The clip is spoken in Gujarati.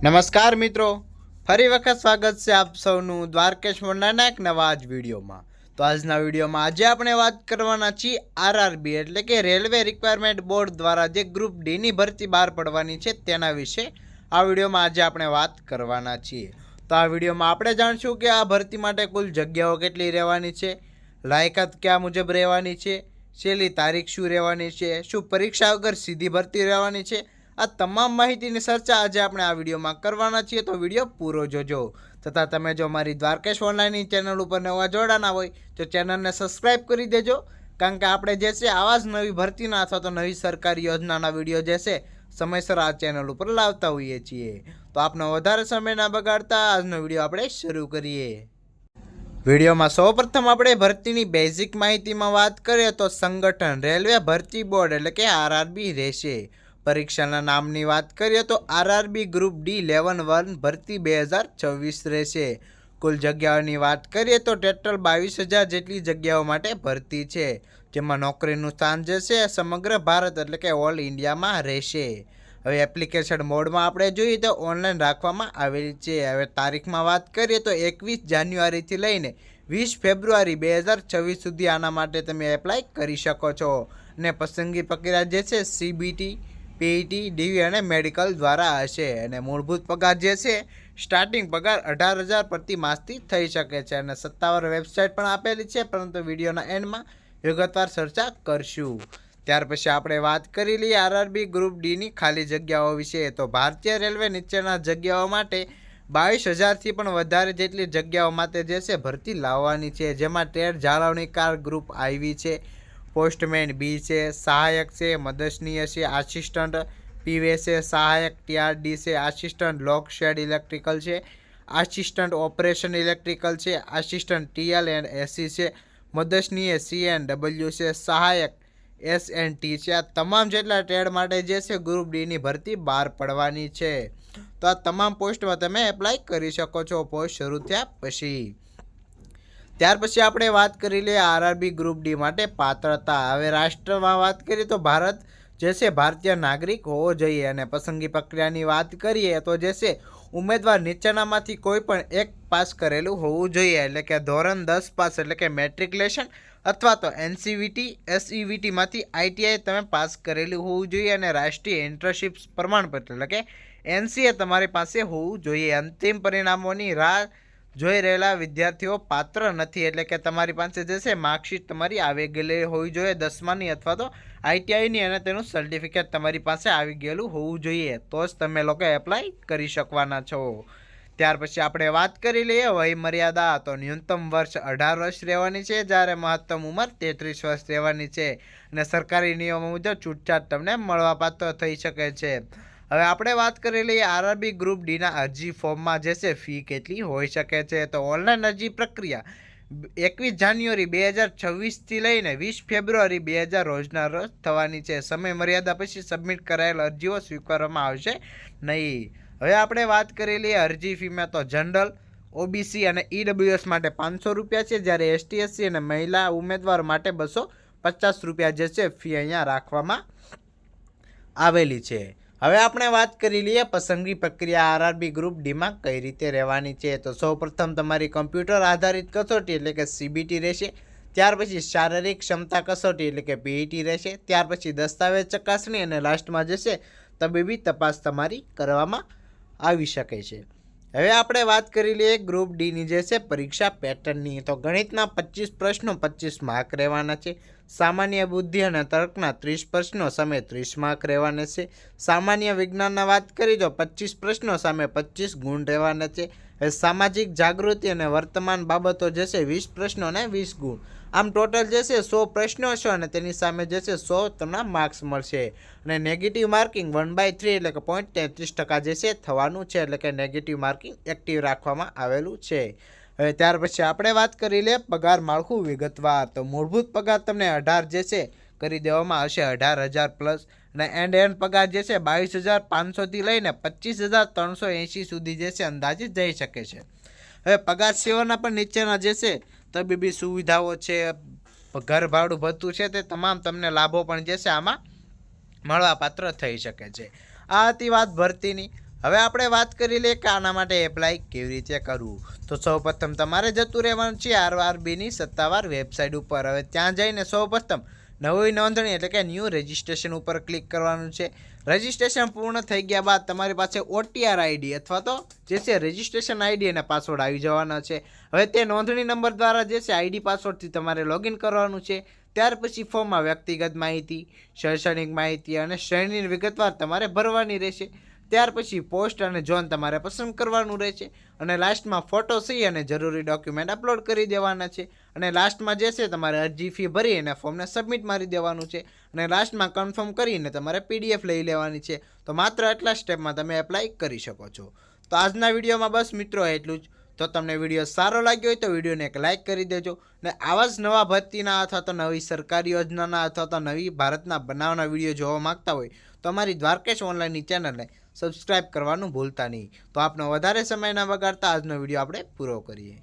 નમસ્કાર મિત્રો, ફરી વખત સ્વાગત છે આપ સૌનું દ્વારકેશ મોંડાના એક નવા જ વિડીયોમાં. તો આજના વિડીયોમાં આજે આપણે વાત કરવાના છીએ આરઆરબી એટલે કે રેલવે રિક્વાયરમેન્ટ બોર્ડ દ્વારા જે ગ્રુપ ડીની ભરતી બહાર પડવાની છે તેના વિશે આ વિડીયોમાં આજે આપણે વાત કરવાના છીએ. તો આ વિડીયોમાં આપણે જાણશું કે આ ભરતી માટે કુલ જગ્યાઓ કેટલી રહેવાની છે, લાયકાત કયા મુજબ રહેવાની છે, છેલ્લી તારીખ શું રહેવાની છે, શું પરીક્ષા વગર સીધી ભરતી રહેવાની છે. આ તમામ માહિતીની ચર્ચા આજે આપણે આ વિડીયોમાં કરવાના છીએ, તો વિડીયો પૂરો જોજો. તથા તમે જો મારી દ્વારકેશ ઓનલાઈનની ચેનલ ઉપર નવા જોડાના હોય તો ચેનલને સબસ્ક્રાઈબ કરી દેજો, કારણ કે આપણે જે છે આવા જ નવી ભરતીના અથવા તો નવી સરકારી યોજનાના વિડીયો જે છે સમયસર આ ચેનલ ઉપર લાવતા હોઈએ છીએ. તો આપનો વધારે સમય ના બગાડતા આજનો વિડીયો આપણે શરૂ કરીએ. વિડીયોમાં સૌપ્રથમ આપણે ભરતીની બેઝિક માહિતીમાં વાત કરીએ તો સંગઠન રેલવે ભરતી બોર્ડ એટલે કે આરઆરબી રહેશે. પરીક્ષાના નામની વાત કરીએ તો આરઆરબી ગ્રુપ ડી લેવલ 1 ભરતી 2026 રહેશે. કુલ જગ્યાઓની વાત કરીએ તો ટોટલ 22,000 જેટલી જગ્યાઓ માટે ભરતી છે, જેમાં નોકરીનું સ્થાન જે છે સમગ્ર ભારત એટલે કે ઓલ ઇન્ડિયામાં રહેશે. હવે એપ્લિકેશન મોડમાં આપણે જોઈએ તો ઓનલાઈન રાખવામાં આવેલી છે. હવે તારીખમાં વાત કરીએ તો 21 જાન્યુઆરીથી લઈને 20 ફેબ્રુઆરી 2026 સુધી આના માટે તમે એપ્લાય કરી શકો છો. અને પસંદગી પ્રક્રિયા જે છે સીબીટી, પીઈટી, ડીવી અને મેડિકલ દ્વારા હશે. અને મૂળભૂત પગાર જે છે સ્ટાર્ટિંગ પગાર 18,000 પ્રતિ માસથી થઈ શકે છે. અને સત્તાવાર વેબસાઇટ પણ આપેલી છે, પરંતુ વિડીયોના એન્ડમાં વિગતવાર ચર્ચા કરશું. ત્યાર પછી આપણે વાત કરી લઈએ આરઆરબી ગ્રુપ ડીની ખાલી જગ્યાઓ વિશે. તો ભારતીય રેલવે નીચેના જગ્યાઓ માટે 22,000થી પણ વધારે જેટલી જગ્યાઓ માટે જે છે ભરતી લાવવાની છે, જેમાં ટ્રેડ જાળવણીકાર ગ્રુપ આઈવી છે, પોસ્ટમેન બી છે, સહાયક છે, મદદનીય છે, આસિસ્ટન્ટ પીવે છે, સહાયક ટીઆરડી છે, આસિસ્ટન્ટ લોક શેડ ઇલેક્ટ્રિકલ છે, આસિસ્ટન્ટ ઓપરેશન ઇલેક્ટ્રિકલ છે, આસિસ્ટન્ટ ટીએલ એન્ડ એસી છે, મદદનીય સીએનડબલ્યુ છે, સહાયક એસએનટી છે. આ તમામ જેટલા ટ્રેડ માટે જે છે ગ્રુપ ડીની ભરતી બહાર પડવાની છે. તો આ તમામ પોસ્ટમાં તમે એપ્લાય કરી શકો છો પોસ્ટ શરૂ થયા પછી. ત્યાર પછી આપણે વાત કરી લઈએ આરઆરબી ગ્રુપ ડી માટે પાત્રતા. હવે રાષ્ટ્રમાં વાત કરીએ તો ભારત જે છે ભારતીય નાગરિક હોવો જોઈએ. અને પસંદગી પ્રક્રિયાની વાત કરીએ તો જે છે ઉમેદવાર નીચેનામાંથી કોઈ પણ એક પાસ કરેલું હોવું જોઈએ, એટલે કે ધોરણ 10 પાસ એટલે કે મેટ્રિક્યુલેશન અથવા તો એનસીવીટી, એસઈવીટીમાંથી આઈટીઆઈ તમે પાસ કરેલું હોવું જોઈએ. અને રાષ્ટ્રીય ઇન્ટર્નશીપ પ્રમાણપત્ર એટલે કે એનસીએ તમારી પાસે હોવું જોઈએ. અંતિમ પરિણામોની રાહ જોઈ રહેલા વિદ્યાર્થીઓ પાત્ર નથી, એટલે કે તમારી પાસે જે છે માર્કશીટ તમારી આવી ગયેલી હોવી જોઈએ 10માની અથવા તો આઈટીઆઈની, અને તેનું સર્ટિફિકેટ તમારી પાસે આવી ગયેલું હોવું જોઈએ, તો જ તમે લોકો એપ્લાય કરી શકવાના છો. ત્યાર પછી આપણે વાત કરી લઈએ વય મર્યાદા. તો ન્યૂનતમ વર્ષ 18 વર્ષ રહેવાની છે, જ્યારે મહત્તમ ઉંમર 33 વર્ષ રહેવાની છે. અને સરકારી નિયમો મુજબ છૂટછાટ તમને મળવાપાત્ર થઈ શકે છે. હવે આપણે વાત કરી લઈએ આરઆરબી ગ્રુપ ડીના અરજી ફોર્મમાં જે છે ફી કેટલી હોઈ શકે છે. તો ઓનલાઈન અરજી પ્રક્રિયા 21 જાન્યુઆરી 2026થી લઈને 20 ફેબ્રુઆરી 2000 રોજના રોજ થવાની છે. સમય મર્યાદા પછી સબમિટ કરાયેલ અરજીઓ સ્વીકારવામાં આવશે નહીં. હવે આપણે વાત કરી લઈએ અરજી ફીમાં. તો જનરલ, ઓબીસી અને ઈડબ્લ્યુએસ માટે 500 રૂપિયા છે, જ્યારે એસટી, એસસી અને મહિલા ઉમેદવાર માટે 250 રૂપિયા જે છે ફી અહીંયા રાખવામાં આવેલી છે. હવે આપણે વાત કરી લઈએ પસંદગી પ્રક્રિયા આરઆરબી ગ્રુપ ડીમાં કઈ રીતે રહેવાની છે. તો સૌપ્રથમ તમારી કમ્પ્યુટર આધારિત કસોટી એટલે કે સીબીટી રહેશે. ત્યાર પછી શારીરિક ક્ષમતા કસોટી એટલે કે પીઈટી રહેશે. ત્યાર પછી દસ્તાવેજ ચકાસણી અને લાસ્ટમાં જે છે તબીબી તપાસ તમારી કરવામાં આવી શકે છે. હવે આપણે વાત કરી લઈએ ગ્રુપ ડીની જે છે પરીક્ષા પેટર્નની. તો ગણિતના 25 પ્રશ્નો 25 માર્ક રહેવાના છે. સામાન્ય બુદ્ધિ અને તર્કના 30 પ્રશ્નો સામે 30 માર્ક રહેવાના છે. સામાન્ય વિજ્ઞાનના વાત કરી તો 25 પ્રશ્નો સામે 25 ગુણ રહેવાના છે. સામાજિક જાગૃતિ અને વર્તમાન બાબતો જે છે 20 પ્રશ્નો અને 20 ગુણ. આમ ટોટલ જે છે 100 પ્રશ્નો છે, અને તેની સામે જે છે 100 તમને માર્ક્સ મળશે. અને નેગેટિવ માર્કિંગ 1/3 એટલે કે 0.33% જે છે થવાનું છે, એટલે કે નેગેટિવ માર્કિંગ એક્ટિવ રાખવામાં આવેલું છે. હવે ત્યાર પછી આપણે વાત કરી લે પગાર માળખું વિગતવાર. તો મૂળભૂત પગાર તમને 18 જે છે કરી દેવામાં આવશે, 18,000 પ્લસ. અને એન્ડ પગાર જે છે 22,500થી લઈને 25,380 સુધી જે છે અંદાજિત જઈ શકે છે. હવે પગાર સિવાયના પણ નીચેના જે છે તબીબી સુવિધાઓ છે, ઘર ભાડું ભથ્થું છે, તે તમામ તમને લાભો પણ જે છે આમાં મળવાપાત્ર થઈ શકે છે. આ હતી વાત ભરતીની. હવે આપણે વાત કરી લઈએ કે આના માટે એપ્લાય કેવી રીતે કરવું. તો સૌપ્રથમ તમારે જતું રહેવાનું છે આરઆરબીની સત્તાવાર વેબસાઇટ ઉપર. હવે ત્યાં જઈને સૌપ્રથમ નવી નોંધણી એટલે કે ન્યૂ રજિસ્ટ્રેશન ઉપર ક્લિક કરવાનું છે. રજિસ્ટ્રેશન પૂર્ણ થઈ ગયા બાદ તમારી પાસે OTR આઈડી અથવા તો જે છે રજિસ્ટ્રેશન આઈડી અને પાસવર્ડ આવી જવાના છે. હવે તે નોંધણી નંબર દ્વારા જે છે આઈડી પાસવર્ડથી તમારે લોગિન કરવાનું છે. ત્યાર પછી ફોર્મમાં વ્યક્તિગત માહિતી, શૈક્ષણિક માહિતી અને શ્રેણીની વિગતવાર તમારે ભરવાની રહેશે. ત્યાર પછી પોસ્ટ અને ઝોન તમારે પસંદ કરવાનું રહેશે અને લાસ્ટમાં ફોટો સહી અને જરૂરી ડોક્યુમેન્ટ અપલોડ કરી દેવાના છે. અને લાસ્ટમાં જે છે તમારે અરજી ફી ભરી અને ફોર્મને સબમિટ મારી દેવાનું છે અને લાસ્ટમાં કન્ફર્મ કરીને તમારે PDF લઈ લેવાની છે. તો માત્ર આટલા સ્ટેપમાં તમે એપ્લાય કરી શકો છો. તો આજના વિડીયોમાં બસ મિત્રો એટલું જ. તો તમને વિડીયો સારો લાગ્યો હોય તો વિડીયોને એક લાઇક કરી દેજો અને આવા જ નવા ભરતીના અથવા તો નવી સરકારી યોજનાના અથવા તો નવી ભારતના બનાવના વિડીયો જોવા માંગતા હોય તો અમારી દ્વારકેશ ઓનલાઈનની ચેનલને સબસ્ક્રાઇબ કરવાનું ભૂલતા નહીં. તો આપનો વધારે સમય ના બગાડતા આજનો વિડીયો આપણે પૂરો કરીએ.